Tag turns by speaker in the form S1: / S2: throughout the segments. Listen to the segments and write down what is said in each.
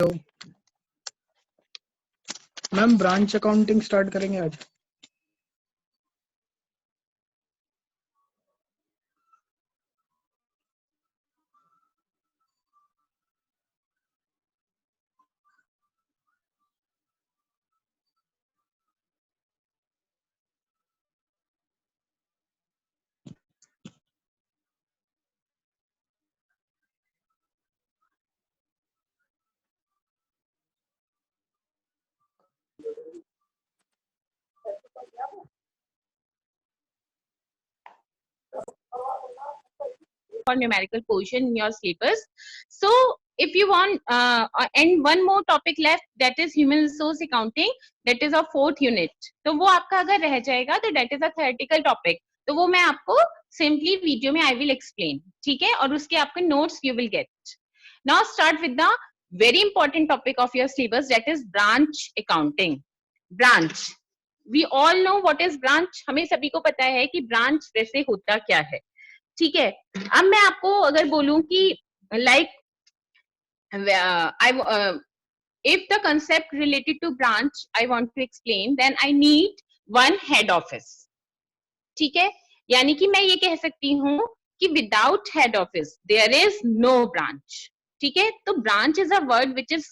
S1: तो ma'am branch accounting start करेंगे आज।
S2: for numerical portion in your syllabus. So if you want and one more topic left, that is human resource accounting, that is a 4th unit. तो वो आपका अगर रह जाएगा तो that is a theoretical topic, तो वो मैं आपको simply वीडियो में I will explain, ठीक है, और उसके आपके notes you will get. Now start with the very important topic of your syllabus, that is branch accounting. Branch, we all know what is branch. हमें सभी को पता है कि branch वैसे होता क्या है, ठीक है। अब मैं आपको अगर बोलूं कि like if the concept related to branch I want to explain, then I need one head office, ठीक है। यानी कि मैं ये कह सकती हूँ कि without head office there is no branch, ठीक है। तो branch is a word which is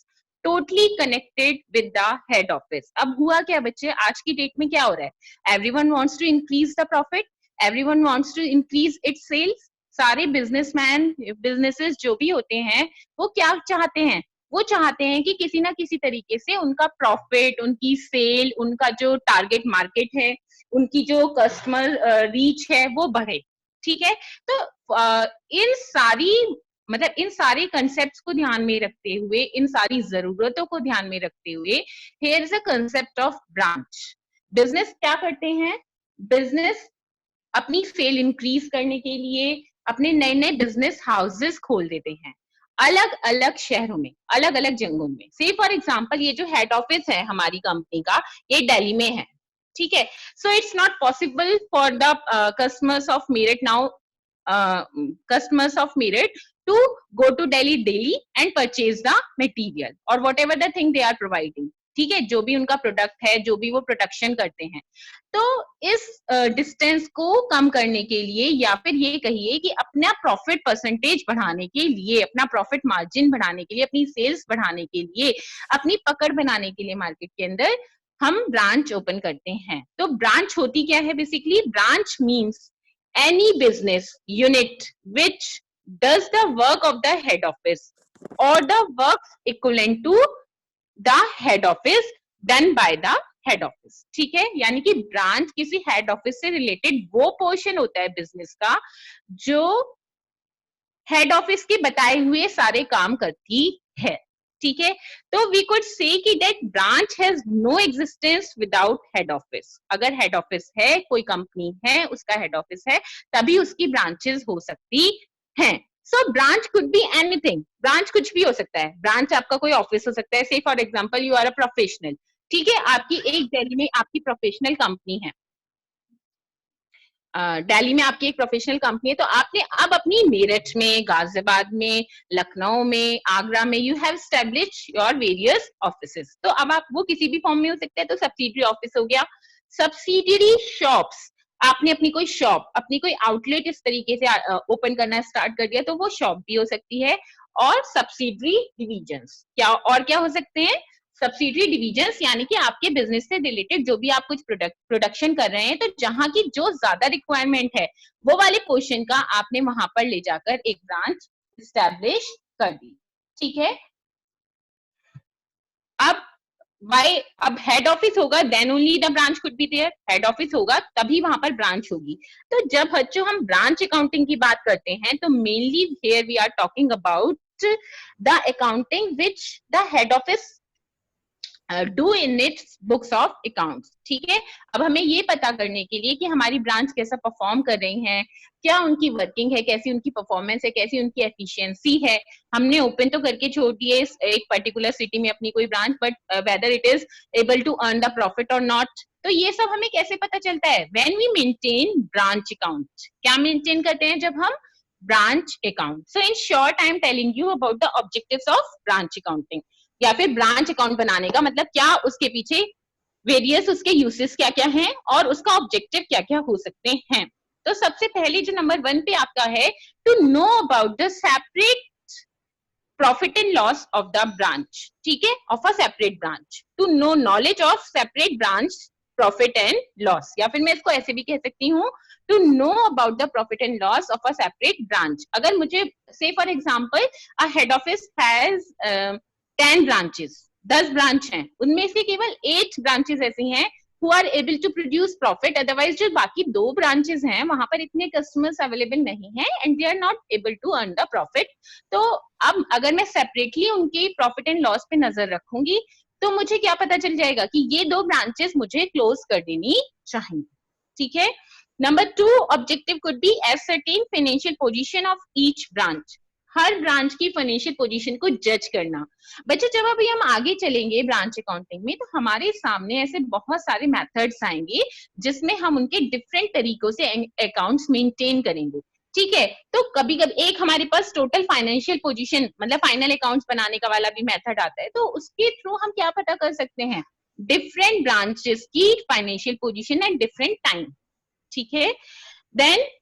S2: totally connected with the head office. अब हुआ क्या बच्चे, आज की डेट में क्या हो रहा है, everyone wants to increase the profit, everyone wants to increase its sales. सारे बिजनेसमैन बिजनेसेस जो भी होते हैं वो क्या चाहते हैं, वो चाहते हैं कि किसी ना किसी तरीके से उनका प्रॉफिट, उनकी सेल, उनका जो टारगेट मार्केट है, उनकी जो कस्टमर रीच है वो बढ़े, ठीक है। तो इन सारी मतलब इन सारे कंसेप्ट्स को ध्यान में रखते हुए, इन सारी जरूरतों को ध्यान में रखते हुए, here is a concept of branch. Business क्या करते हैं, बिजनेस अपनी सेल इंक्रीज करने के लिए अपने नए नए बिजनेस हाउसेस खोल देते हैं अलग अलग शहरों में, अलग अलग जगहों में। से फॉर एग्जांपल ये जो हेड ऑफिस है हमारी कंपनी का, ये दिल्ली में है, ठीक है। So it's not possible for the customers of Meerut now, customers of Meerut to go to Delhi daily and purchase the material or whatever the thing they are providing, ठीक है, जो भी उनका प्रोडक्ट है, जो भी वो प्रोडक्शन करते हैं। तो इस डिस्टेंस को कम करने के लिए, या फिर ये कहिए कि अपना प्रॉफिट परसेंटेज बढ़ाने के लिए, अपना प्रॉफिट मार्जिन बढ़ाने के लिए, अपनी सेल्स बढ़ाने के लिए, अपनी पकड़ बनाने के लिए मार्केट के अंदर हम ब्रांच ओपन करते हैं। तो ब्रांच होती क्या है, basically branch means any business unit which does the work of the head office or the works equivalent to the head office done by the head office, ठीक है। यानी कि ब्रांच किसी हेड ऑफिस से related वो portion होता है business का जो हेड ऑफिस के बताए हुए सारे काम करती है, ठीक है। तो वी कुड से कि that branch has no existence without head office. अगर हेड ऑफिस है, कोई कंपनी है, उसका हेड ऑफिस है, तभी उसकी ब्रांचेस हो सकती हैं। So branch could be anything, branch कुछ भी हो सकता है। ब्रांच आपका कोई ऑफिस हो सकता है, say for example you are a professional, ठीक है, आपकी एक दिल्ली में आपकी प्रोफेशनल कंपनी है, दिल्ली में आपकी एक प्रोफेशनल कंपनी है, तो आपने अब अपनी मेरठ में, गाजियाबाद में, लखनऊ में, आगरा में, you have established your various offices. तो अब आप वो किसी भी फॉर्म में हो सकते हैं, तो सब्सिडियरी ऑफिस हो गया। सब्सिडियरी शॉप्स, आपने अपनी कोई शॉप, अपनी कोई आउटलेट इस तरीके से ओपन करना स्टार्ट कर दिया, तो वो शॉप भी हो सकती है। और सब्सिडियरी डिविजन्स क्या और क्या हो सकते हैं, सब्सिडियरी डिविजन्स यानी कि आपके बिजनेस से रिलेटेड जो भी आप कुछ प्रोडक्शन कर रहे हैं, तो जहां की जो ज्यादा रिक्वायरमेंट है वो वाले पोर्शन का आपने वहां पर ले जाकर एक ब्रांच एस्टैब्लिश कर दी, ठीक है। अब हेड ऑफिस होगा, then only the branch could be there. Head office होगा तभी वहां पर ब्रांच होगी। तो जब बच्चों हम ब्रांच अकाउंटिंग की बात करते हैं, तो mainly here we are talking about the accounting which the head office do in its books of accounts, ठीक है। अब हमें ये पता करने के लिए कि हमारी ब्रांच कैसा परफॉर्म कर रही है, क्या उनकी वर्किंग है, कैसी उनकी परफॉर्मेंस है, कैसी उनकी एफिशिएंसी है। हमने ओपन तो करके छोड़ दिए एक पर्टिकुलर सिटी में अपनी कोई branch, but whether it is able to earn the profit और नॉट। तो ये सब हमें कैसे पता चलता है, when we maintain branch account. क्या मेंटेन करते हैं जब हम, branch account. So in short I am telling you about the objectives of branch accounting. या फिर ब्रांच अकाउंट बनाने का मतलब क्या, उसके पीछे वेरियस उसके यूसेस क्या क्या हैं और उसका ऑब्जेक्टिव क्या क्या हो सकते हैं। तो सबसे पहले जो नंबर 1 पे आपका है, to know about the separate profit and loss of the branch, ठीक है, of a separate branch, to know knowledge of separate branch profit and loss, या फिर मैं इसको ऐसे भी कह सकती हूँ, to know about the profit and loss of a separate branch. अगर मुझे say for example a head office has 10 branches, 10 branch हैं, उनमें से केवल 8 ब्रांचेस ऐसी हैं who are able to produce profit, otherwise जो बाकी 2 ब्रांचेस हैं वहां पर इतने कस्टमर्स अवेलेबल नहीं है and they are not able to earn the profit। तो अब अगर मैं सेपरेटली उनके प्रॉफिट एंड लॉस पे नजर रखूंगी तो मुझे क्या पता चल जाएगा कि ये 2 ब्रांचेस मुझे क्लोज कर देनी चाहिए, ठीक है। Number 2 objective could be ascertain financial position of each branch, her branch की फाइनेंशियल पोजीशन को जज करना। बच्चों जब अभी हम आगे चलेंगे ब्रांच अकाउंटिंग में तो हमारे सामने ऐसे बहुत सारे मेथड्स आएंगे जिसमें हम उनके डिफरेंट तरीकों से अकाउंट्स मेंटेन करेंगे, ठीक है। तो कभी कभी एक हमारे पास टोटल फाइनेंशियल पोजीशन मतलब फाइनल अकाउंट्स बनाने का वाला भी मेथड आता है, तो उसके थ्रू हम क्या पता कर सकते हैं, डिफरेंट ब्रांचेस की financial position at different time, ठीक है। Then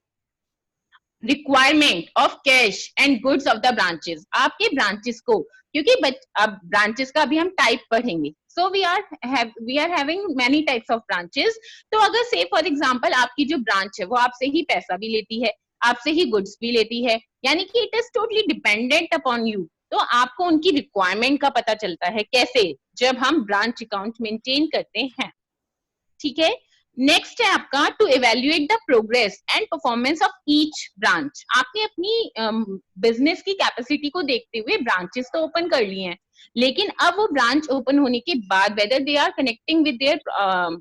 S2: requirement of cash and goods of the branches, आपके ब्रांचेस को, क्योंकि अब ब्रांचेस का अभी हम टाइप पढ़ेंगे, so we are having many types of branches. तो अगर से फॉर एग्जांपल आपकी जो ब्रांच है वो आपसे ही पैसा भी लेती है, आपसे ही गुड्स भी लेती है, यानी कि it is totally dependent upon you, तो आपको उनकी रिक्वायरमेंट का पता चलता है कैसे, जब हम ब्रांच अकाउंट मेंटेन करते हैं, ठीक है। नेक्स्ट है आपका to evaluate the progress and performance of each branch, आपने अपनी बिजनेस की कैपेसिटी को देखते हुए ब्रांचेस तो ओपन कर लिए हैं, लेकिन अब वो ब्रांच ओपन होने के बाद whether they are connecting with their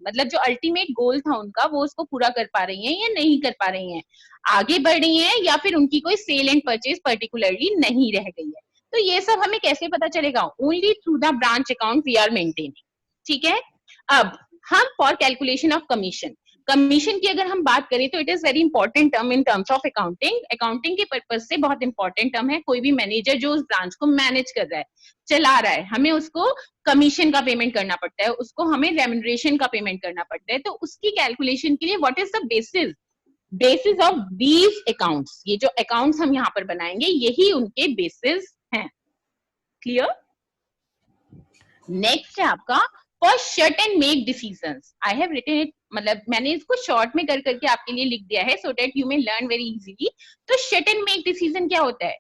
S2: मतलब जो अल्टीमेट गोल था उनका वो उसको पूरा कर पा रही हैं या नहीं कर पा रही हैं, आगे बढ़ रही हैं या फिर उनकी कोई सेल एंड परचेज पर्टिकुलरली नहीं रह गई है। तो ये सब हमें कैसे पता चलेगा, only through the branch account we are maintaining, ठीक है। अब हम for calculation of commission, commission की अगर हम बात करें तो it is very important term in terms of accounting, accounting के पर्पज से बहुत इंपॉर्टेंट टर्म है। कोई भी मैनेजर जो उस ब्रांच को मैनेज कर रहा है, चला रहा है, हमें उसको कमीशन का पेमेंट करना पड़ता है, उसको हमें रेम्यूनरेशन का पेमेंट करना पड़ता है, तो उसकी कैलकुलेशन के लिए what is the basis of these accounts, ये जो अकाउंट्स हम यहाँ पर बनाएंगे यही उनके बेसिस हैं, क्लियर। नेक्स्ट है आपका for shut and make decisions, I have written it, मतलब मैंने इसको शॉर्ट में कर करके आपके लिए लिख दिया है so that you may learn very easily. तो शट एंड मेक डिसीजन क्या होता है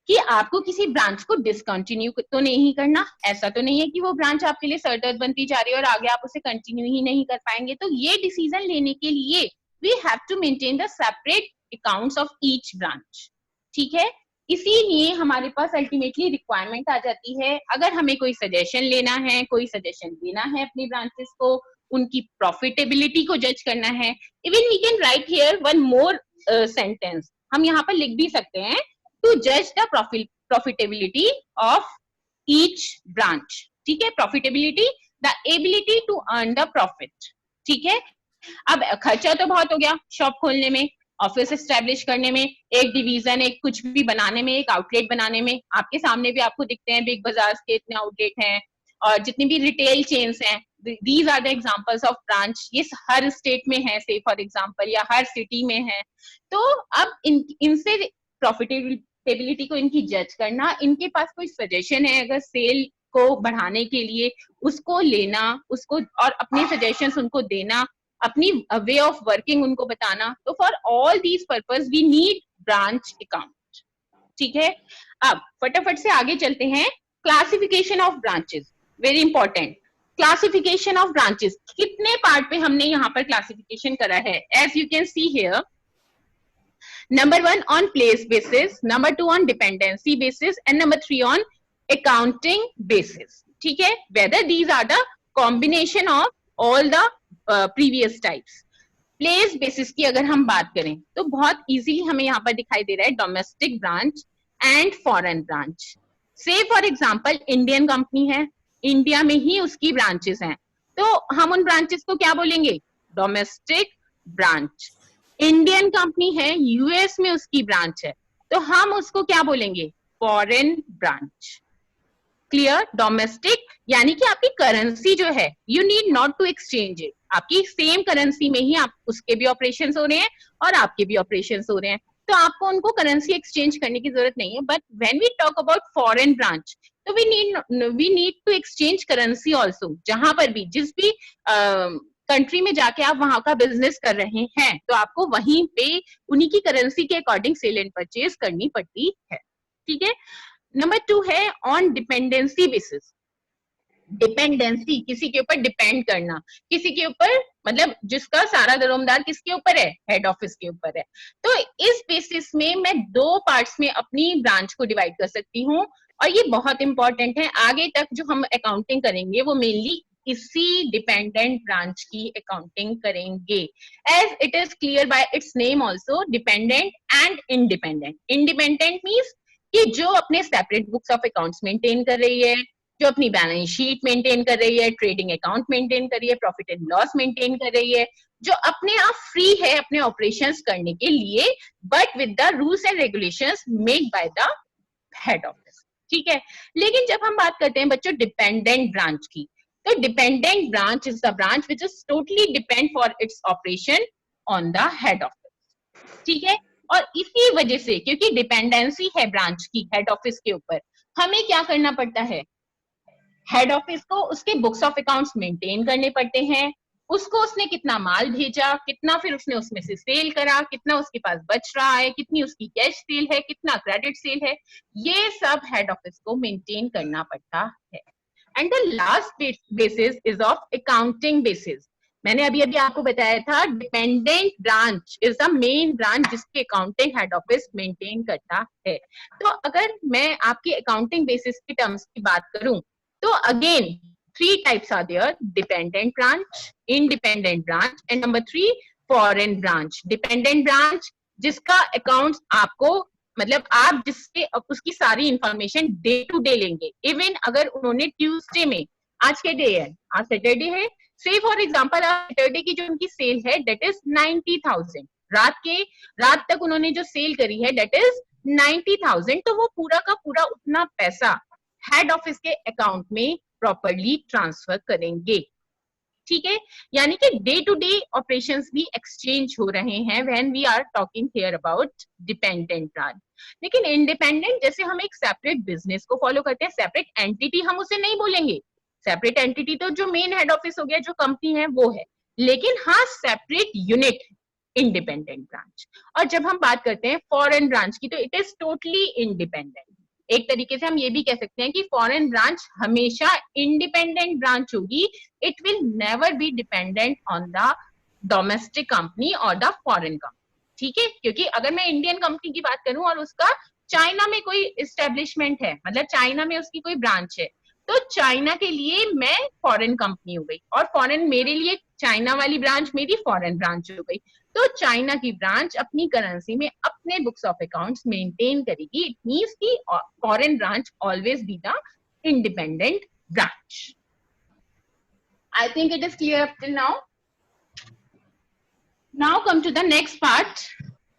S2: कि आपको किसी ब्रांच को डिसकंटिन्यू तो नहीं करना, ऐसा तो नहीं है कि वो ब्रांच आपके लिए सरदर्द बनती जा रही है और आगे आप उसे कंटिन्यू ही नहीं कर पाएंगे, तो ये डिसीजन लेने के लिए we have to maintain the separate accounts of each branch, ठीक है। इसीलिए हमारे पास अल्टीमेटली रिक्वायरमेंट आ जाती है, अगर हमें कोई सजेशन लेना है, कोई सजेशन देना है अपनी ब्रांचेस को, उनकी प्रॉफिटेबिलिटी को जज करना है, even we can write here one more sentence, हम यहाँ पर लिख भी सकते हैं टू जज the profitability of each branch, ठीक है। Profitability, the ability to earn the profit, ठीक है। अब खर्चा तो बहुत हो गया शॉप खोलने में, ऑफिस एस्टेब्लिश करने में, एक डिवीजन, एक कुछ भी बनाने में, एक आउटलेट बनाने में, आपके सामने भी आपको दिखते हैं बिग बाजार के इतने आउटलेट हैं और जितनी भी रिटेल चेन्स हैं, these are the examples of branch, ये हर स्टेट में है से फॉर एग्जांपल या हर सिटी में है। तो अब इनसे प्रॉफिटेबिलिटी को इनकी जज करना, इनके पास कोई सजेशन है अगर सेल को बढ़ाने के लिए, उसको लेना, उसको और अपने सजेशंस उनको देना, अपनी वे ऑफ वर्किंग उनको बताना, तो for all these purpose we need branch account, ठीक है। अब फटाफट से आगे चलते हैं, classification of branches, very important, classification of branches, कितने पार्ट पे हमने यहाँ पर क्लासिफिकेशन करा है, as you can see here, number 1 on place basis, number 2 on dependency basis and number 3 on accounting basis, ठीक है। Whether these are the combination of all the previous types. Place basis की अगर हम बात करें तो बहुत इजीली हमें यहाँ पर दिखाई दे रहा है domestic branch and foreign branch. से फॉर एग्जांपल इंडियन कंपनी है, इंडिया में ही उसकी ब्रांचेस हैं, तो हम उन ब्रांचेस को क्या बोलेंगे, डोमेस्टिक ब्रांच। इंडियन कंपनी है, यूएस में उसकी ब्रांच है, तो हम उसको क्या बोलेंगे, फॉरेन ब्रांच। क्लियर? डोमेस्टिक यानी कि आपकी करेंसी जो है, you need not to exchange it, आपकी सेम करेंसी में ही आप उसके भी ऑपरेशंस हो रहे हैं और आपके भी ऑपरेशंस हो रहे हैं, तो आपको उनको करेंसी एक्सचेंज करने की जरूरत नहीं है. But when we talk about foreign branch, तो we need to exchange currency also. जहां पर भी, जिस भी कंट्री में जाके आप वहां का बिजनेस कर रहे हैं, तो आपको वहीं पे उन्हीं की करेंसी के अकॉर्डिंग सेल एंड परचेज करनी पड़ती है. ठीक है. नंबर 2 है ऑन डिपेंडेंसी बेसिस. डिपेंडेंसी, किसी के ऊपर डिपेंड करना, किसी के ऊपर, मतलब जिसका सारा दरोमदार किसके ऊपर है, हेड ऑफिस के ऊपर है. तो इस बेसिस में मैं 2 पार्ट्स में अपनी ब्रांच को डिवाइड कर सकती हूँ, और ये बहुत इंपॉर्टेंट है. आगे तक जो हम अकाउंटिंग करेंगे वो मेनली इसी डिपेंडेंट ब्रांच की अकाउंटिंग करेंगे. As it is clear by its name also, dependent and independent. Independent means कि जो अपने separate books of accounts maintain कर रही है, जो अपनी बैलेंस शीट मेंटेन कर रही है, ट्रेडिंग अकाउंट मेंटेन कर रही है, प्रॉफिट एंड लॉस मेंटेन कर रही है, जो अपने आप फ्री है अपने ऑपरेशंस करने के लिए, but with the rules and regulations made by the head office. ठीक है. लेकिन जब हम बात करते हैं बच्चों डिपेंडेंट ब्रांच की, तो dependent branch is the branch which is totally depend for its operation on the head office. ठीक है. और इसी वजह से, क्योंकि डिपेंडेंसी है ब्रांच की हेड ऑफिस के ऊपर, हमें क्या करना पड़ता है, हेड ऑफिस को उसके बुक्स ऑफ अकाउंट्स मेंटेन करने पड़ते हैं. उसको उसने कितना माल भेजा, कितना फिर उसने उसमें से सेल करा, कितना उसके पास बच रहा है, कितनी उसकी कैश सेल है, कितना क्रेडिट सेल है, ये सब हेड ऑफिस को मेंटेन करना पड़ता है. And the last basis is of accounting basis. मैंने अभी अभी आपको बताया था dependent branch is the main branch जिसकी अकाउंटिंग हेड ऑफिस मेंटेन करता है. तो अगर मैं आपकी अकाउंटिंग बेसिस की टर्म्स की बात करूं, तो again 3 types are there: dependent branch, independent branch, and number 3 foreign branch. Dependent branch जिसका अकाउंट आपको, मतलब आप जिससे उसकी सारी इंफॉर्मेशन डे टू डे लेंगे. इवन अगर उन्होंने ट्यूसडे में, आज के डे है, आज सैटरडे है, से फॉर एग्जांपल सैटरडे की जो उनकी सेल है दैट इज 90,000, रात तक उन्होंने जो सेल करी है दैट इज 90,000, तो वो पूरा का पूरा उतना पैसा हेड ऑफिस के अकाउंट में प्रॉपरली ट्रांसफर करेंगे. ठीक है. यानी कि डे टू डे ऑपरेशंस भी एक्सचेंज हो रहे हैं when we are talking here about dependent branch. लेकिन इंडिपेंडेंट, जैसे हम एक सेपरेट बिजनेस को फॉलो करते हैं, सेपरेट एंटिटी हम उसे नहीं बोलेंगे. सेपरेट एंटिटी तो जो मेन हेड ऑफिस हो गया, जो कंपनी है वो है, लेकिन हाँ सेपरेट यूनिट इंडिपेंडेंट ब्रांच. और जब हम बात करते हैं फॉरेन ब्रांच की, तो इट इज टोटली इंडिपेंडेंट. एक तरीके से हम ये भी कह सकते हैं कि फॉरेन ब्रांच हमेशा इंडिपेंडेंट ब्रांच होगी. It will never be dependent on the domestic company और द फॉरेन कंपनी. ठीक है. क्योंकि अगर मैं इंडियन कंपनी की बात करूं और उसका चाइना में कोई एस्टेब्लिशमेंट है, मतलब चाइना में उसकी कोई ब्रांच है, तो चाइना के लिए मैं फॉरेन कंपनी हो गई, और फॉरेन मेरे लिए चाइना वाली ब्रांच मेरी फॉरेन ब्रांच हो गई. तो चाइना की ब्रांच अपनी करेंसी में अपने बुक्स ऑफ अकाउंट्स मेंटेन करेगी. इट मींस कि foreign branch always be the independent branch. I think it is clear up till now. Now come to the next part,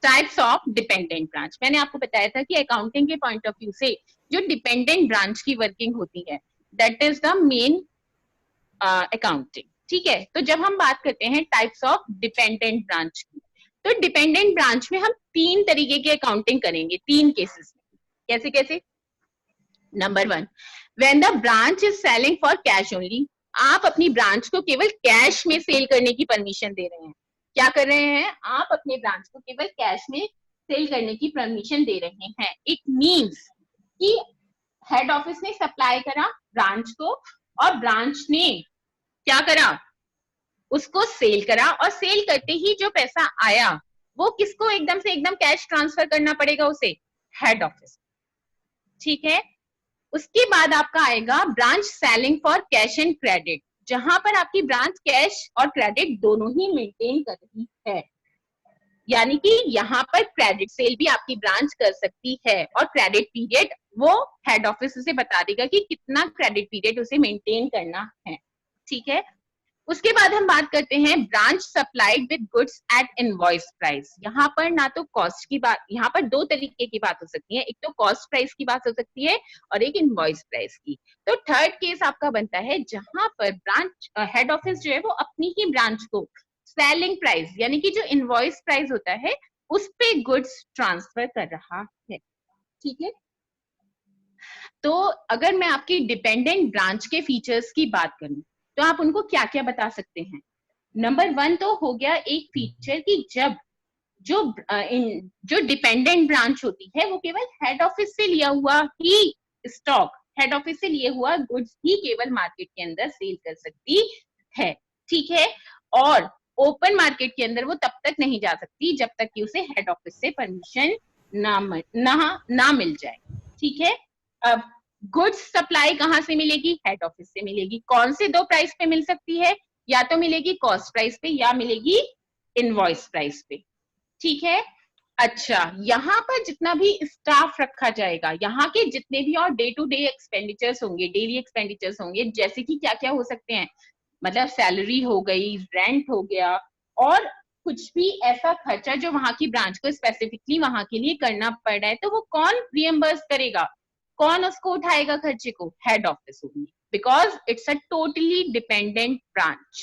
S2: types of dependent branch. मैंने आपको बताया था कि accounting के point of view से जो dependent branch की working होती है that is the main accounting. ठीक है. तो जब हम बात करते हैं टाइप्स ऑफ डिपेंडेंट ब्रांच की, तो डिपेंडेंट ब्रांच में हम 3 तरीके की अकाउंटिंग करेंगे, 3 केसेस में. कैसे कैसे? Number 1, when the branch is selling for cash only. आप अपनी ब्रांच को केवल कैश में सेल करने की परमिशन दे रहे हैं. क्या कर रहे हैं? आप अपने ब्रांच को केवल कैश में सेल करने की परमिशन दे रहे हैं. इट मींस कि हेड ऑफिस ने सप्लाई करा ब्रांच को, और ब्रांच ने क्या करा, उसको सेल करा, और सेल करते ही जो पैसा आया वो किसको एकदम से एकदम कैश ट्रांसफर करना पड़ेगा, उसे हेड ऑफिस. ठीक है. उसके बाद आपका आएगा branch selling for cash and credit, जहां पर आपकी ब्रांच कैश और क्रेडिट दोनों ही मेंटेन कर रही है. यानी कि यहाँ पर क्रेडिट सेल भी आपकी ब्रांच कर सकती है, और क्रेडिट पीरियड वो हेड ऑफिस उसे बता देगा कि कितना क्रेडिट पीरियड उसे मेंटेन करना है. ठीक है. उसके बाद हम बात करते हैं branch supplied with goods at invoice price. यहाँ पर ना तो कॉस्ट की बात, यहाँ पर दो तरीके की बात हो सकती है, एक तो कॉस्ट प्राइस की बात हो सकती है और एक इनवॉइस प्राइस की। तो थर्ड केस आपका बनता है जहां पर ब्रांच हेड ऑफिस जो है वो अपनी ही ब्रांच को सेलिंग प्राइस यानी कि जो इनवॉइस प्राइस होता है उस पे गुड्स ट्रांसफर कर रहा है। ठीक है, तो अगर मैं आपकी डिपेंडेंट ब्रांच के फीचर्स की बात करूं तो आप उनको क्या क्या बता सकते हैं। नंबर 1 तो हो गया एक फीचर कि जब जो डिपेंडेंट ब्रांच होती है वो केवल हेड ऑफिस से लिया हुआ ही स्टॉक, हेड ऑफिस से लिए हुआ गुड्स ही केवल मार्केट के अंदर सेल कर सकती है। ठीक है, और ओपन मार्केट के अंदर वो तब तक नहीं जा सकती जब तक कि उसे हेड ऑफिस से परमिशन ना मिल जाए। ठीक है, अब गुड्स सप्लाई कहां से मिलेगी, हेड ऑफिस से मिलेगी। कौन से दो प्राइस पे मिल सकती है, या तो मिलेगी कॉस्ट प्राइस पे या मिलेगी इनवॉइस प्राइस पे। ठीक है, अच्छा यहाँ पर जितना भी स्टाफ रखा जाएगा, यहाँ के जितने भी और डे टू डे एक्सपेंडिचर्स होंगे, डेली एक्सपेंडिचर्स होंगे, जैसे कि क्या क्या हो सकते हैं, मतलब सैलरी हो गई, रेंट हो गया, और कुछ भी ऐसा खर्चा जो वहां की ब्रांच को स्पेसिफिकली वहां के लिए करना पड़ रहा है, तो वो कौन रियम्बर्स करेगा, कौन उसको उठाएगा खर्चे को, हेड ऑफिस होगी, because it's a totally dependent branch.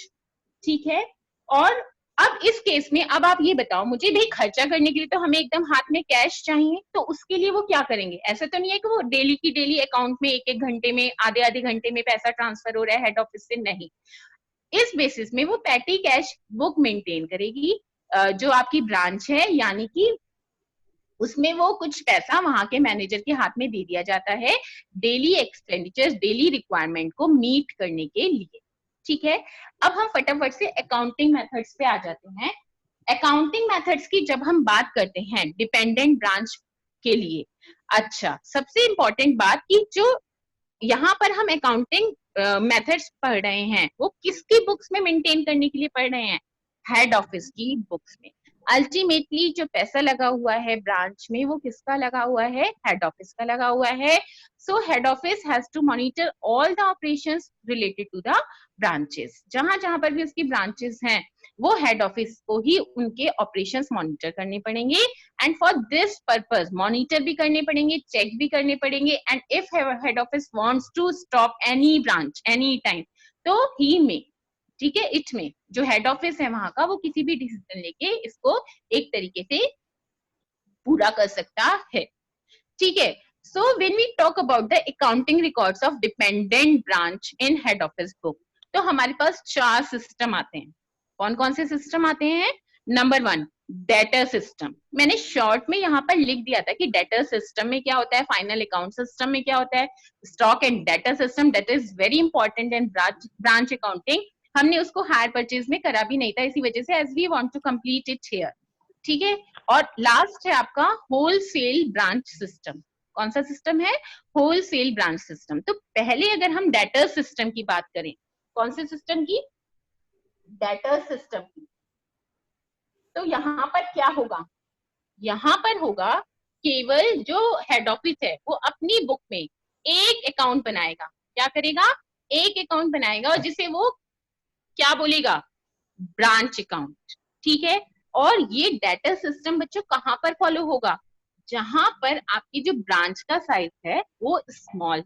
S2: ठीक है, और अब इस केस में अब आप ये बताओ मुझे, भाई खर्चा करने के लिए तो हमें एकदम हाथ में कैश चाहिए, तो उसके लिए वो क्या करेंगे। ऐसा तो नहीं है कि वो डेली की डेली अकाउंट में एक एक घंटे में, आधे आधे घंटे में पैसा ट्रांसफर हो रहा है हेड ऑफिस से, नहीं। इस बेसिस में वो पैटी कैश बुक मेंटेन करेगी जो आपकी ब्रांच है, यानी कि उसमें वो कुछ पैसा वहां के मैनेजर के हाथ में दे दिया जाता है डेली एक्सपेंडिचर्स, डेली रिक्वायरमेंट को मीट करने के लिए। ठीक है, अब हम फटाफट से अकाउंटिंग मेथड्स पे आ जाते हैं। अकाउंटिंग मेथड्स की जब हम बात करते हैं डिपेंडेंट ब्रांच के लिए, अच्छा सबसे इंपॉर्टेंट बात कि जो यहाँ पर हम अकाउंटिंग मेथड्स पढ़ रहे हैं वो किसकी बुक्स में मेंटेन करने के लिए पढ़ रहे हैं, हेड ऑफिस की बुक्स में। अल्टीमेटली जो पैसा लगा हुआ है ब्रांच में वो किसका लगा हुआ है, हेड ऑफिस का लगा हुआ है। So head office has to monitor all the operations related to the branches. जहां जहां पर भी उसकी ब्रांचेस हैं वो हेड ऑफिस को ही उनके ऑपरेशंस मॉनिटर करने पड़ेंगे, and for this purpose monitor भी करने पड़ेंगे, चेक भी करने पड़ेंगे, and if head office wants to stop any branch any time तो ही में, ठीक है, इट में जो हेड ऑफिस है वहां का वो किसी भी डिसीजन लेके इसको एक तरीके से पूरा कर सकता है। ठीक है, so when we talk about the accounting records of dependent branch in head office book, तो हमारे पास 4 सिस्टम आते हैं। कौन कौन से सिस्टम आते हैं। Number 1 debtor system. मैंने शॉर्ट में यहाँ पर लिख दिया था कि डेटर सिस्टम में क्या होता है, फाइनल अकाउंट सिस्टम में क्या होता है। Stock and debtor system that is very important in branch accounting. हमने उसको हायर परचेज में करा भी नहीं था इसी वजह से, as we want to complete it here. ठीक है, और लास्ट है आपका होलसेल ब्रांच सिस्टम। कौन सा सिस्टम है, होलसेल ब्रांच सिस्टम। तो पहले अगर हम डेटर सिस्टम की बात करें, कौन से सिस्टम की, डेटर सिस्टम की, तो यहाँ पर क्या होगा, यहाँ पर होगा केवल जो हेड ऑफिस है वो अपनी बुक में एक अकाउंट बनाएगा। क्या करेगा, एक अकाउंट बनाएगा और जिसे वो क्या बोलेगा, ब्रांच अकाउंट। ठीक है, और ये डेटा सिस्टम बच्चों कहां पर फॉलो होगा, जहां पर आपकी जो ब्रांच का साइज है वो स्मॉल,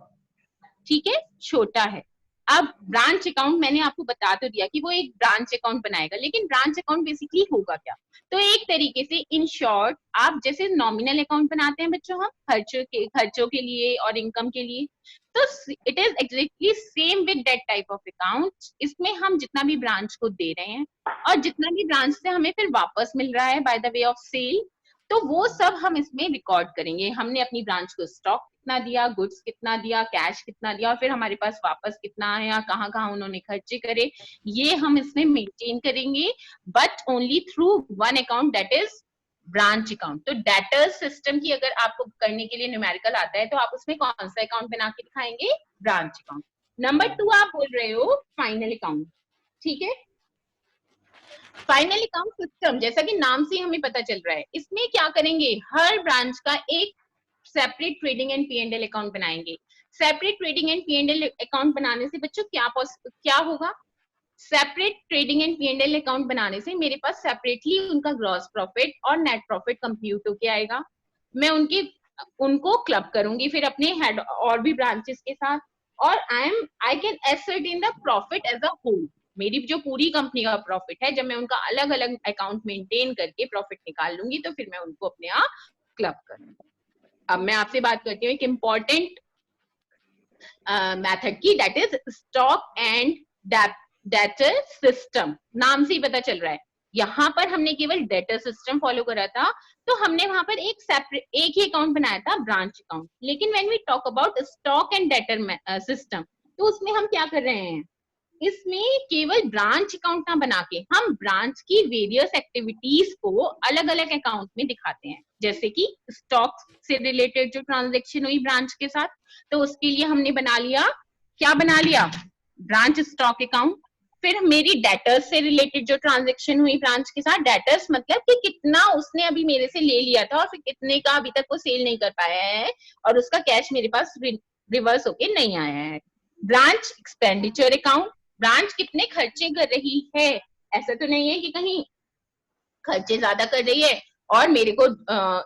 S2: ठीक है, छोटा है। अब ब्रांच अकाउंट मैंने आपको बता तो दिया कि वो एक ब्रांच अकाउंट बनाएगा, लेकिन ब्रांच अकाउंट बेसिकली होगा क्या, तो एक तरीके से इन शॉर्ट आप जैसे नॉमिनल अकाउंट बनाते हैं बच्चों हम खर्चों के लिए और इनकम के लिए, तो it is exactly same with that type of account. इसमें हम जितना भी ब्रांच को दे रहे हैं और जितना भी ब्रांच से हमें फिर वापस मिल रहा है by the way of sale, तो वो सब हम इसमें रिकॉर्ड करेंगे। हमने अपनी ब्रांच को स्टॉक कितना दिया, गुड्स कितना दिया, कैश कितना दिया, और फिर हमारे पास वापस कितना आया, कहाँ कहाँ उन्होंने खर्चे करे, ये हम इसमें मेंटेन करेंगे, but only through one account that is branch account. तो डेटर सिस्टम की अगर आपको करने के लिए न्यूमेरिकल आता है तो आप उसमें कौन सा अकाउंट बना के दिखाएंगे, ब्रांच अकाउंट। नंबर 2 आप बोल रहे हो फाइनल अकाउंट। ठीक है, फाइनल अकाउंट सिस्टम जैसा कि नाम से हमें पता चल रहा है, इसमें क्या करेंगे, हर ब्रांच का एक separate trading and P&L account बनाएंगे। Separate trading and P&L account बनाने से बच्चों क्या होगा, separate trading and P&L account बनाने से मेरे पास सेपरेटली उनका ग्रॉस प्रॉफिट और नेट प्रॉफिट कंप्यूट होके आएगा। मैं उनको क्लब करूंगी फिर अपने हेड और भी ब्रांचेस के साथ, और I can ascertain the profit as a whole. मेरी जो पूरी कंपनी का प्रॉफिट है, जब मैं उनका अलग अलग अकाउंट मेंटेन करके प्रॉफिट निकाल लूंगी तो फिर मैं उनको अपने यहाँ क्लब करूंगी। अब मैं आपसे बात करती हूँ एक इम्पॉर्टेंट मेथड की, that is stock and debtor system. नाम से ही पता चल रहा है, यहाँ पर हमने केवल डेटर सिस्टम फॉलो करा था, तो हमने वहां पर एक ही अकाउंट बनाया था, ब्रांच अकाउंट। लेकिन when we talk about stock and debtor system, तो उसमें हम क्या कर रहे हैं, इसमें केवल ब्रांच अकाउंट ना बना के हम ब्रांच की वेरियस एक्टिविटीज को अलग अलग अकाउंट में दिखाते हैं। जैसे कि स्टॉक से रिलेटेड जो ट्रांजेक्शन हुई ब्रांच के साथ, तो उसके लिए हमने बना लिया, क्या बना लिया, ब्रांच स्टॉक अकाउंट। फिर मेरी डेटर्स से रिलेटेड जो ट्रांजेक्शन हुई ब्रांच के साथ, डेटर्स मतलब कि कितना उसने अभी मेरे से ले लिया था और फिर कितने का अभी तक वो सेल नहीं कर पाया है और उसका कैश मेरे पास रिवर्स होके नहीं आया है। ब्रांच एक्सपेंडिचर अकाउंट, ब्रांच कितने खर्चे कर रही है, ऐसा तो नहीं है कि कहीं खर्चे ज्यादा कर रही है और मेरे को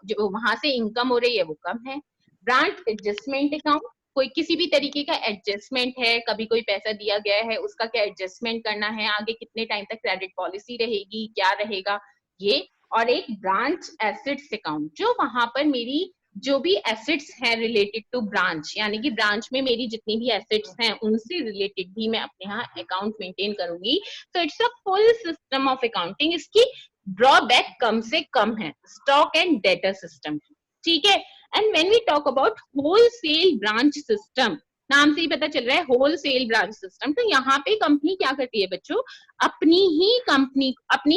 S2: जो वहां से इनकम हो रही है वो कम है। ब्रांच एडजस्टमेंट अकाउंट, कोई किसी भी तरीके का एडजस्टमेंट है, कभी कोई पैसा दिया गया है उसका क्या एडजस्टमेंट करना है, आगे कितने टाइम तक क्रेडिट पॉलिसी रहेगी, क्या रहेगा ये। और एक ब्रांच एसेट्स अकाउंट, जो वहां पर मेरी जो भी एसेट्स हैं रिलेटेड टू ब्रांच, यानी कि ब्रांच में मेरी जितनी भी एसेट्स हैं उनसे रिलेटेड भी मैं अपने यहाँ अकाउंट मेंटेन करूंगी। तो it's a full system of accounting. इसकी ड्रॉबैक कम से कम है स्टॉक एंड डेटर सिस्टम, ठीक है। And when we talk about wholesale branch system, नाम से ही पता चल रहा है होलसेल ब्रांच सिस्टम, तो यहाँ पे कंपनी क्या करती है बच्चों, अपनी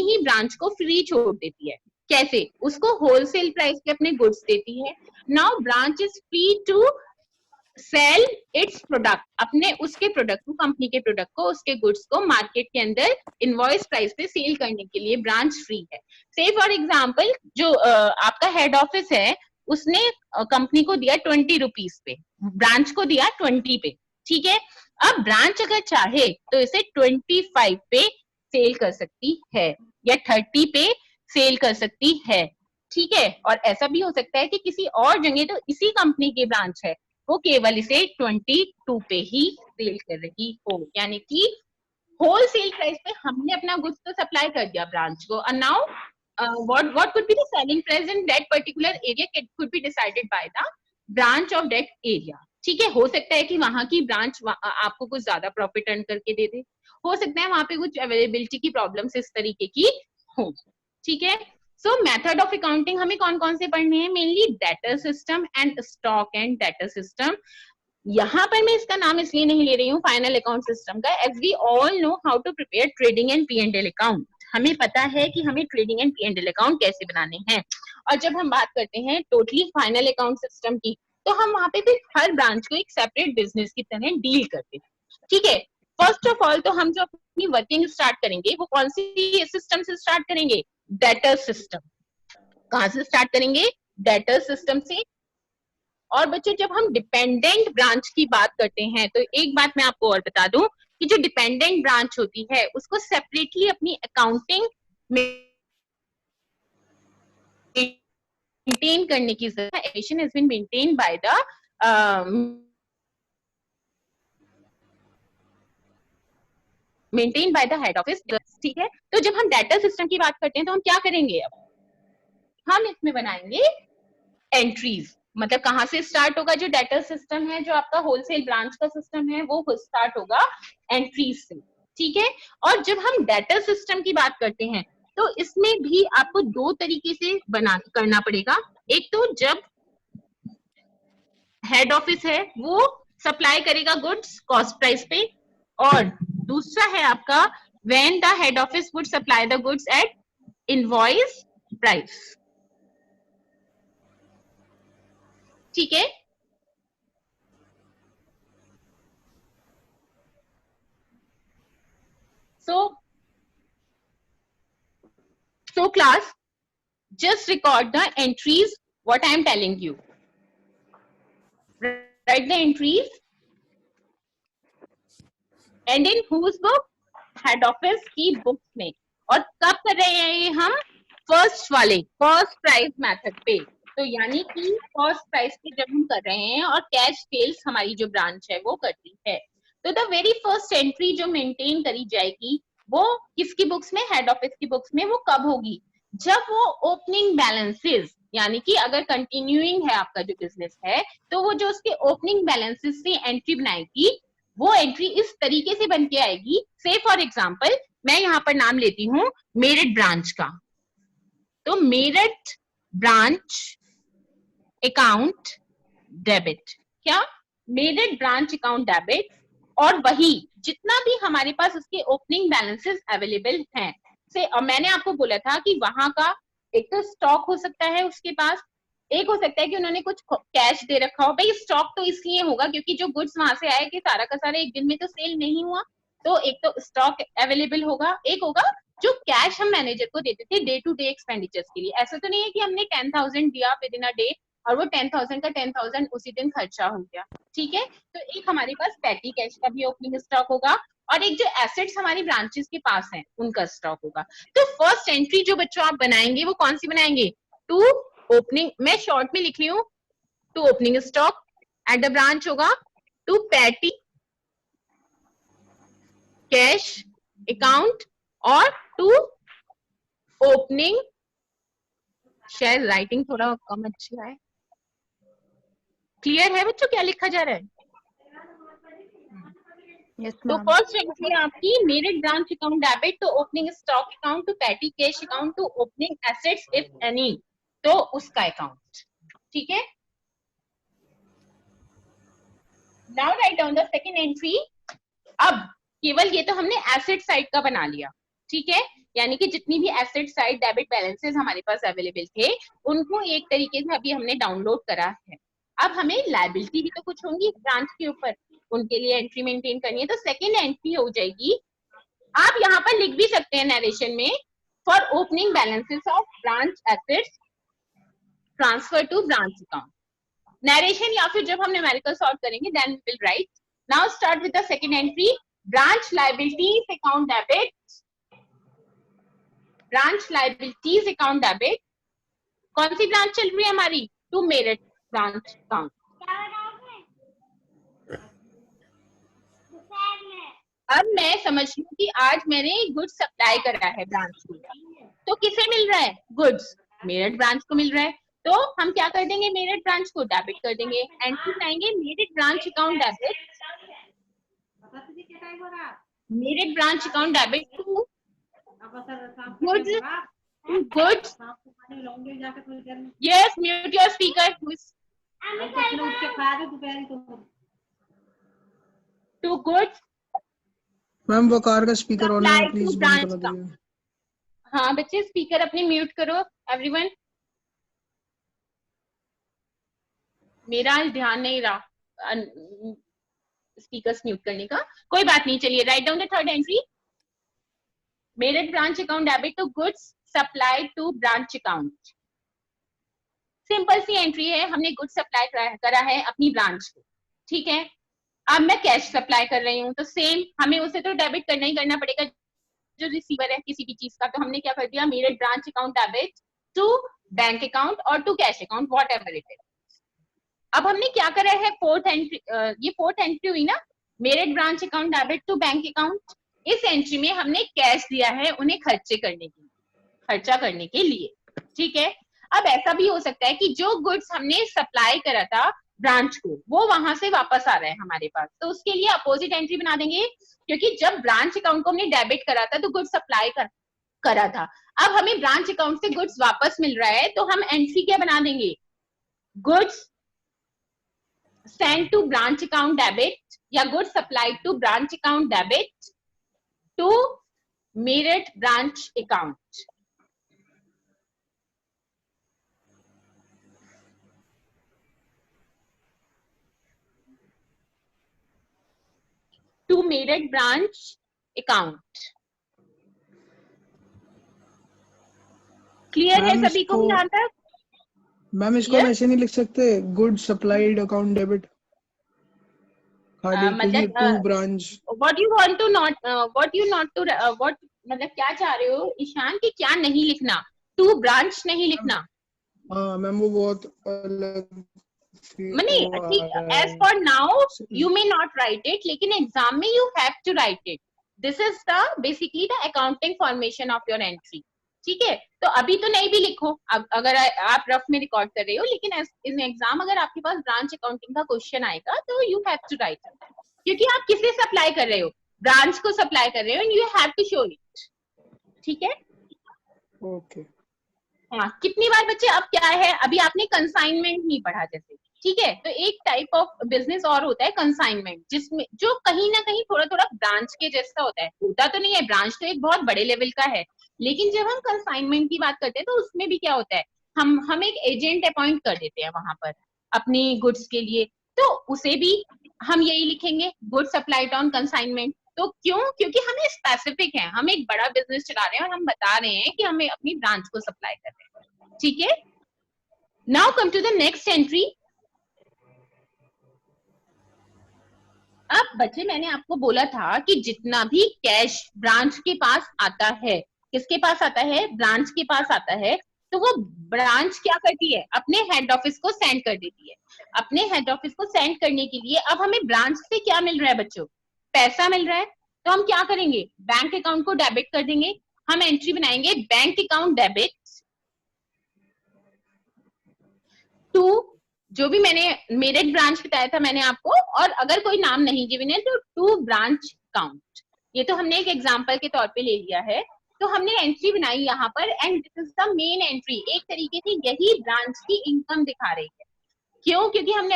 S2: ही ब्रांच को फ्री छोड़ देती है। कैसे, उसको होलसेल प्राइस पे अपने गुड्स देती है। Now branch is free to sell its product, अपने उसके प्रोडक्ट को, कंपनी के प्रोडक्ट को, उसके गुड्स को मार्केट के अंदर इनवॉइस प्राइस पे सेल करने के लिए ब्रांच फ्री है। से फॉर एग्जांपल जो आपका हेड ऑफिस है उसने कंपनी को दिया 20 रुपीज पे, ब्रांच को दिया 20 पे, ठीक है। अब ब्रांच अगर चाहे तो इसे 25 पे सेल कर सकती है या 30 पे सेल कर सकती है, ठीक है। और ऐसा भी हो सकता है कि किसी और जगह तो इसी कंपनी की ब्रांच है, वो केवल इसे 22 पे ही सेल कर रही हो, यानी कि होलसेल प्राइस पे हमने अपना गुड्स तो सप्लाई कर दिया ब्रांच को, and now what could be the selling price in that particular area could be decided by the branch of that area, ठीक है। हो सकता है कि वहां की ब्रांच आपको कुछ ज्यादा प्रॉफिट अर्न करके दे दे, हो सकता है वहां पे कुछ अवेलेबिलिटी की प्रॉब्लम्स इस तरीके की हो, ठीक है। सो मेथड ऑफ अकाउंटिंग हमें कौन कौन से पढ़ने हैं, mainly debtor system and stock and debtor system. यहाँ पर मैं इसका नाम इसलिए नहीं ले रही हूँ फाइनल अकाउंट सिस्टम का, as we all know how to prepare trading and P&L account. हमें पता है कि हमें ट्रेडिंग एंड P&L अकाउंट कैसे बनाने हैं। और जब हम बात करते हैं टोटली फाइनल अकाउंट सिस्टम की, तो हम वहां पे भी हर ब्रांच को एक सेपरेट बिजनेस की तरह डील करते हैं, ठीक है। फर्स्ट ऑफ ऑल तो हम जो अपनी वर्किंग स्टार्ट करेंगे वो कौन सी सिस्टम से स्टार्ट करेंगे, डेटर सिस्टम। कहां से स्टार्ट करेंगे, डेटर सिस्टम से। और बच्चों जब हम डिपेंडेंट ब्रांच की बात करते हैं तो एक बात मैं आपको और बता दूं कि जो डिपेंडेंट ब्रांच होती है उसको सेपरेटली अपनी अकाउंटिंग मेंटेन करने की जरूरत है। Has been maintain by the maintain by the head office, ठीक है। तो जब हम डेटा सिस्टम की बात करते हैं तो हम क्या करेंगे, अब हम इसमें बनाएंगे एंट्रीज। मतलब कहां से स्टार्ट होगा, जो डेटा सिस्टम है, जो आपका होलसेल ब्रांच का सिस्टम है, वो स्टार्ट होगा एंट्रीज से, ठीक है। और जब हम डेटा सिस्टम की बात करते हैं तो इसमें भी आपको दो तरीके से करना पड़ेगा। एक तो जब हेड ऑफिस है वो सप्लाई करेगा गुड्स कॉस्ट प्राइस पे, और दूसरा है आपका when the head office would supply the goods at invoice price, ठीक है। So class, just record the entries what I am telling you. Write the entries and in whose book, head office की books में। और कब कर रहे हैं ये हम? फर्स्ट वाले फर्स्ट प्राइस मेथड पे। तो यानी कि फर्स्ट प्राइस पे जब हम कर रहे हैं और कैश सेल्स हमारी जो ब्रांच है वो करती है, तो द वेरी फर्स्ट एंट्री जो मेंटेन करी जाएगी वो किसकी बुक्स में? हेड ऑफिस की बुक्स में। वो कब होगी? जब वो ओपनिंग बैलेंसेस, यानी कि अगर कंटिन्यूइंग है आपका जो बिजनेस है, तो वो जो उसके ओपनिंग बैलेंसेस से एंट्री बनाएगी, वो एंट्री इस तरीके से बन के आएगी। से फॉर एग्जाम्पल मैं यहाँ पर नाम लेती हूँ मेरठ ब्रांच का, तो मेरठ ब्रांच अकाउंट डेबिट। क्या? Meerut branch account debit. और वही जितना भी हमारे पास उसके ओपनिंग बैलेंसेस अवेलेबल हैं से, और मैंने आपको बोला था कि वहां का एक तो स्टॉक हो सकता है उसके पास, एक हो सकता है कि उन्होंने कुछ कैश दे रखा हो। भाई स्टॉक तो इसलिए होगा क्योंकि जो गुड्स वहां से आए कि सारा का सारा एक दिन में तो सेल नहीं हुआ, तो एक तो स्टॉक अवेलेबल होगा, एक होगा जो कैश हम मैनेजर को देते थे डे टू डे एक्सपेंडिचर्स के लिए। ऐसा तो नहीं है कि हमने 10,000 दिया विद इन अ डे और वो 10,000 का 10,000 उसी दिन खर्चा हो गया। ठीक है, तो एक हमारे पास पैटी कैश का भी ओपनिंग स्टॉक होगा और एक जो एसेट्स हमारी ब्रांचेस के पास हैं उनका स्टॉक होगा। तो फर्स्ट एंट्री जो बच्चों आप बनाएंगे वो कौन सी बनाएंगे? टू ओपनिंग, मैं शॉर्ट में लिख रही हूँ, to opening stock at the branch होगा, टू पैटी कैश अकाउंट और टू ओपनिंग, शायद राइटिंग थोड़ा कम अच्छी है। क्लियर है बच्चों क्या लिखा जा रहा है?
S1: Yes,
S2: तो
S1: ma'am.
S2: फर्स्ट एंट्री आपकी Meerut branch account debit to opening stock account to petty cash account to opening assets if any, तो उसका अकाउंट। ठीक है, now write down the second entry. अब केवल ये तो हमने एसेट साइड का बना लिया, ठीक है, यानी कि जितनी भी एसेट साइड डेबिट बैलेंसेस हमारे पास अवेलेबल थे उनको एक तरीके से अभी हमने डाउनलोड करा है। अब हमें लायबिलिटी भी तो कुछ होंगी ब्रांच के ऊपर, उनके लिए एंट्री मेंटेन करनी है। तो सेकेंड एंट्री हो जाएगी, आप यहाँ पर लिख भी सकते हैं नरेशन में, for opening balances of branch assets transfer to branch account. Narration या फिर जब हम न्यूमेरिकल सॉल्व करेंगे then we will write. Now start with the second entry, branch liabilities account debit, branch liabilities account debit. कौन सी branch चल रही है हमारी? To Meerut branch account. अब मैं समझ लूं कि आज मैंने गुड्स सप्लाई करा है ब्रांच को, तो किसे मिल रहा है गुड्स? मेरठ ब्रांच को मिल रहा है। तो हम क्या कर देंगे? मेरठ ब्रांच को डेबिट कर देंगे, एंट्री बनाएंगे Meerut branch account debit, Meerut branch account debit to goods, to goods. Yes, mute your speaker. To goods
S1: ma'am वो कार का स्पीकर ऑन है,
S2: सप्लाई टू
S1: प्लीज बंद
S2: ब्रांच
S1: करा
S2: का।
S1: दीजिए।
S2: हाँ बच्चे स्पीकर अपने म्यूट करो एवरीवन, मेरा ध्यान नहीं रहा स्पीकर्स म्यूट करने का। कोई बात नहीं, चलिए write down the third entry, Meerut branch account debit to goods supply to branch account. Simple सी एंट्री है, हमने गुड्स सप्लाई करा है अपनी ब्रांच को, ठीक है। अब मैं कैश सप्लाई कर रही हूँ तो सेम हमें उसे तो डेबिट करना ही करना पड़ेगा, जो रिसीवर है किसी भी चीज का। तो हमने क्या कर दिया, Meerut branch account debit to bank account और to cash account whatever it is. अब हमने क्या करा है, फोर्थ एंट्री, ये फोर्थ एंट्री हुई ना, Meerut branch account debit to bank account. इस एंट्री में हमने कैश दिया है उन्हें खर्चा करने के लिए, ठीक है। अब ऐसा भी हो सकता है कि जो गुड्स हमने सप्लाई करा था ब्रांच को वो वहां से वापस आ रहा है हमारे पास, तो उसके लिए अपोजिट एंट्री बना देंगे, क्योंकि जब ब्रांच अकाउंट को हमने डेबिट करा था तो गुड्स सप्लाई करा था। अब हमें ब्रांच अकाउंट से गुड्स वापस मिल रहा है तो हम एंट्री क्या बना देंगे, goods sent to branch account debit या goods supplied to branch account debit to Meerut branch account। to Meerut branch account। Clear है सभी को यहाँ तक?
S1: मैम इसको हम ऐसे नहीं लिख सकते, गुड सप्लाइड अकाउंट डेबिट? हाँ क्योंकि
S2: मतलब
S1: 2 branch,
S2: what you want to not what you not to what मतलब क्या चाह रहे हो ईशान कि क्या नहीं लिखना, 2 ब्रांच नहीं लिखना।
S1: हाँ मैम वो बहुत अलग
S2: नहीं
S1: वो आ
S2: ठीक,
S1: रहा
S2: एज फॉर नाउ
S1: है।
S2: You may not write it, लेकिन एग्जाम में you have to write it. This is the basically the accounting formation of your entry. ठीक है, तो अभी तो नहीं भी लिखो, अब अगर आप रफ में रिकॉर्ड कर रहे हो, लेकिन इन एग्जाम अगर आपके पास ब्रांच अकाउंटिंग का क्वेश्चन आएगा तो you have to write it, क्योंकि आप किसे सप्लाई कर रहे हो, ब्रांच को सप्लाई कर रहे हो, and you have to show it. ठीक है,
S1: ओके
S2: हाँ कितनी बार बच्चे, अब क्या है, अभी आपने कंसाइनमेंट नहीं पढ़ा जैसे, ठीक है, तो एक टाइप ऑफ बिजनेस और होता है कंसाइनमेंट, जिसमें जो कहीं ना कहीं थोड़ा थोड़ा ब्रांच के जैसा होता है, होता तो नहीं है, ब्रांच तो एक बहुत बड़े लेवल का है, लेकिन जब हम कंसाइनमेंट की बात करते हैं तो उसमें भी क्या होता है, हम एक एजेंट अपॉइंट कर देते हैं वहां पर अपनी गुड्स के लिए, तो उसे भी हम यही लिखेंगे, गुड सप्लाइड ऑन कंसाइनमेंट। तो क्यों, क्योंकि हमें स्पेसिफिक है, हम एक बड़ा बिजनेस चला रहे हैं और हम बता रहे हैं कि हमें अपनी ब्रांच को सप्लाई कर रहे हैं। ठीक है, now come to the next entry. अब बच्चे मैंने आपको बोला था कि जितना भी कैश ब्रांच के पास आता है, किसके पास आता है, ब्रांच के पास आता है, तो वो ब्रांच क्या करती है, अपने हेड ऑफिस को सेंड कर देती है। अपने हेड ऑफिस को सेंड करने के लिए अब हमें ब्रांच से क्या मिल रहा है बच्चों, पैसा मिल रहा है, तो हम क्या करेंगे, बैंक अकाउंट को डेबिट कर देंगे। हम एंट्री बनाएंगे बैंक अकाउंट डेबिट टू, जो भी मैंने मेरिट ब्रांच बताया था मैंने आपको, और अगर कोई नाम नहीं गिवन है तो टू ब्रांच अकाउंट। ये तो हमने एक एग्जांपल के तौर पे ले लिया है, तो हमने एंट्री बनाई यहाँ पर, and this is the main entry, एक तरीके से यही ब्रांच की इनकम दिखा रही है। क्यों, क्योंकि हमने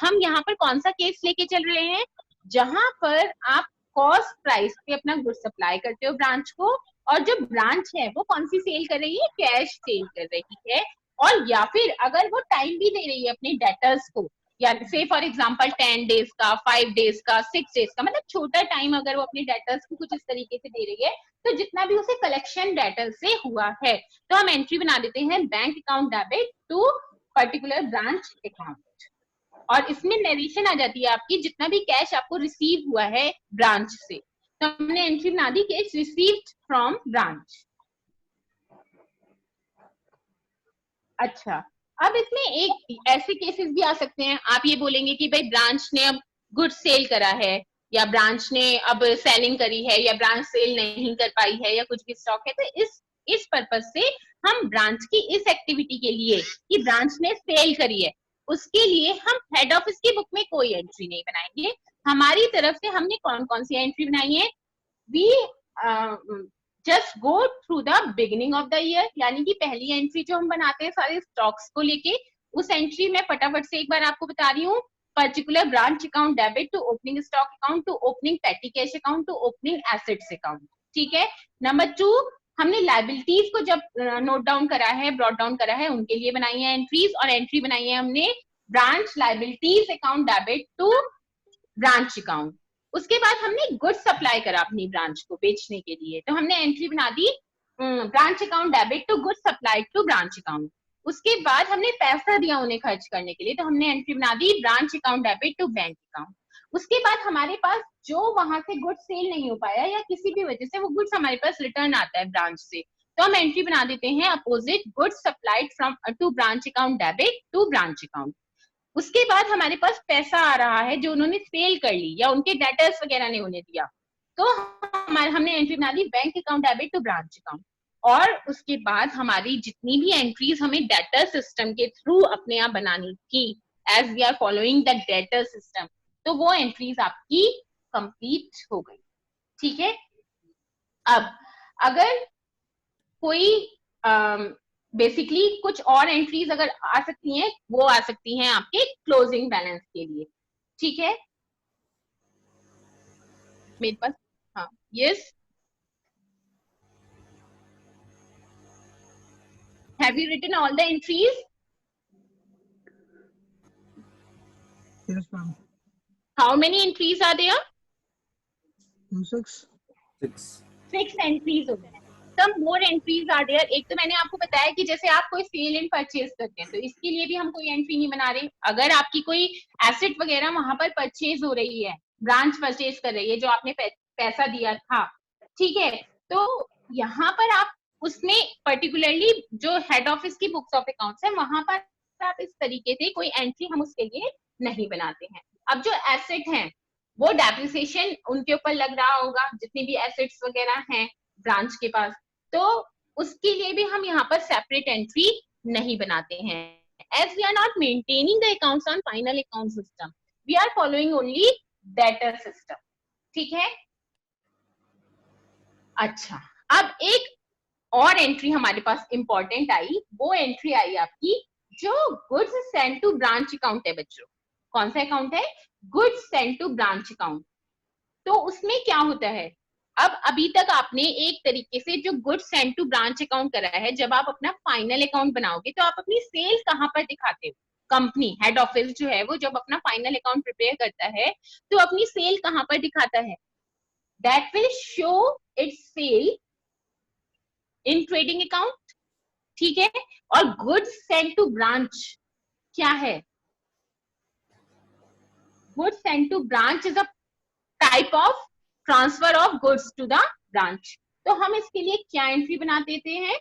S2: हम यहाँ पर कौन सा केस लेके चल रहे हैं, जहां पर आप कॉस्ट प्राइस पे अपना गुड सप्लाई करते हो ब्रांच को, और जो ब्रांच है वो कौन सी सेल कर रही है, कैश सेल कर रही है, और या फिर अगर वो टाइम भी दे रही है अपने डेटर्स को, या से फॉर एग्जांपल 10 डेज का, 5 डेज का, 6 डेज का, मतलब छोटा टाइम अगर वो अपने डेटर्स को कुछ इस तरीके से दे रही है, तो जितना भी उसे कलेक्शन डेटर से हुआ है, तो हम एंट्री बना देते हैं bank account debit to particular branch account, और इसमें नरेशन आ जाती है आपकी, जितना भी कैश आपको रिसीव हुआ है ब्रांच से, तो हमने एंट्री बना दी कैश रिसीव्ड फ्रॉम ब्रांच। अच्छा, अब इसमें एक ऐसे केसेस भी आ सकते हैं, आप ये बोलेंगे कि भाई ब्रांच ने अब गुड सेल करा है, या ब्रांच ने अब सेलिंग करी है, या ब्रांच सेल नहीं कर पाई है, या कुछ भी स्टॉक है, तो इस पर्पज से हम ब्रांच की इस एक्टिविटी के लिए कि ब्रांच ने सेल करी है, उसके लिए हम हेड ऑफिस की बुक में कोई एंट्री नहीं बनाएंगे। हमारी तरफ से हमने कौन कौन सी एंट्री बनाई है, we just go through the beginning of the year, यानी कि पहली एंट्री जो हम बनाते हैं सारे स्टॉक्स को लेके, उस एंट्री में फटाफट से एक बार आपको बता रही हूँ, particular branch account debit to opening stock account to opening petty cash account to opening assets account. ठीक है, नंबर 2 हमने लाइबिलिटीज को जब नोट डाउन करा है, ब्रॉट डाउन करा है, उनके लिए बनाई है एंट्रीज, और एंट्री बनाई है हमने branch liabilities account debit to branch account. उसके बाद हमने गुड सप्लाई करा अपनी ब्रांच को बेचने के लिए, तो हमने एंट्री बना दी branch account debit to good supply to branch account. उसके बाद हमने पैसा दिया उन्हें खर्च करने के लिए, तो हमने एंट्री बना दी branch account debit to bank account. उसके बाद हमारे पास जो वहां से गुड सेल नहीं हो पाया, या किसी भी वजह से वो गुड्स हमारे पास रिटर्न आता है ब्रांच से, तो हम एंट्री बना देते हैं opposite good supplied from to branch account debit to branch account. उसके बाद हमारे पास पैसा आ रहा है जो उन्होंने सेल कर ली, या उनके डेटर्स वगैरह ने उन्हें दिया, तो हमने एंट्री बना दी bank account debit to branch account. और उसके बाद हमारी जितनी भी एंट्रीज हमें डेटर सिस्टम के थ्रू अपने आप बनानी थी, as we are following the debtor system, तो वो एंट्रीज आपकी कंप्लीट हो गई। ठीक है, अब अगर कोई बेसिकली कुछ और एंट्रीज अगर आ सकती हैं, वो आ सकती हैं आपके क्लोजिंग बैलेंस के लिए। ठीक है, मेरे पास, हाँ, yes, have you written all the entries?
S1: Yes, ma'am.
S2: How many entries are there?
S1: 6.
S2: 6 entries हो गए। some more entries are there. एक तो मैंने आपको बताया कि जैसे आप कोई सेल एंड परचेज करते हैं तो इसके लिए भी हम कोई एंट्री नहीं बना रहे. अगर आपकी कोई एसेट वगैरह वहां पर परचेज हो रही है, ब्रांच परचेज कर रही है, जो आपने पैसा दिया था, ठीक है, तो यहाँ पर आप उसमें पर्टिकुलरली जो हेड ऑफिस की बुक्स ऑफ अकाउंट्स है वहां पर आप इस तरीके से कोई एंट्री हम उसके लिए नहीं बनाते हैं. अब जो एसेट हैं वो डेप्रिसिएशन उनके ऊपर लग रहा होगा, जितनी भी एसेट्स वगैरह हैं ब्रांच के पास, तो उसके लिए भी हम यहाँ पर सेपरेट एंट्री नहीं बनाते हैं. As we are not maintaining the accounts on final account system, we are following only debtor system. ठीक है. अच्छा, अब एक और एंट्री हमारे पास इंपॉर्टेंट आई, वो एंट्री आई आपकी जो goods send to branch account है बच्चों. कौन सा अकाउंट है? Goods send to branch account. तो उसमें क्या होता है, अब अभी तक आपने एक तरीके से जो goods send to branch account करा है, जब आप अपना फाइनल अकाउंट बनाओगे तो आप अपनी सेल कहां पर दिखाते हो? कंपनी हेड ऑफिस जो है वो जब अपना फाइनल अकाउंट प्रिपेयर करता है तो अपनी सेल कहां पर दिखाता है? That will show its sale in trading account. ठीक है. और गुड्स सेंड टू ब्रांच क्या है? Goods send to branch is a type of transfer of goods to the branch. तो हम इसके लिए क्या एंट्री बना देते हैं?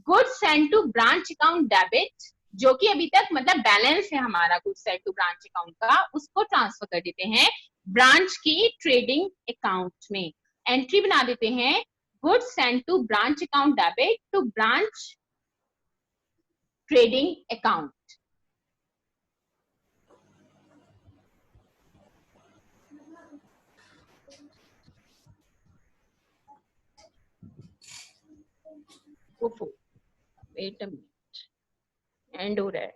S2: Goods send to branch account debit, जो कि अभी तक मतलब बैलेंस है हमारा goods send to branch account का, उसको ट्रांसफर कर देते हैं ब्रांच की ट्रेडिंग अकाउंट में. एंट्री बना देते हैं goods send to branch account debit to branch trading account. Wait a minute, end हो रहा है.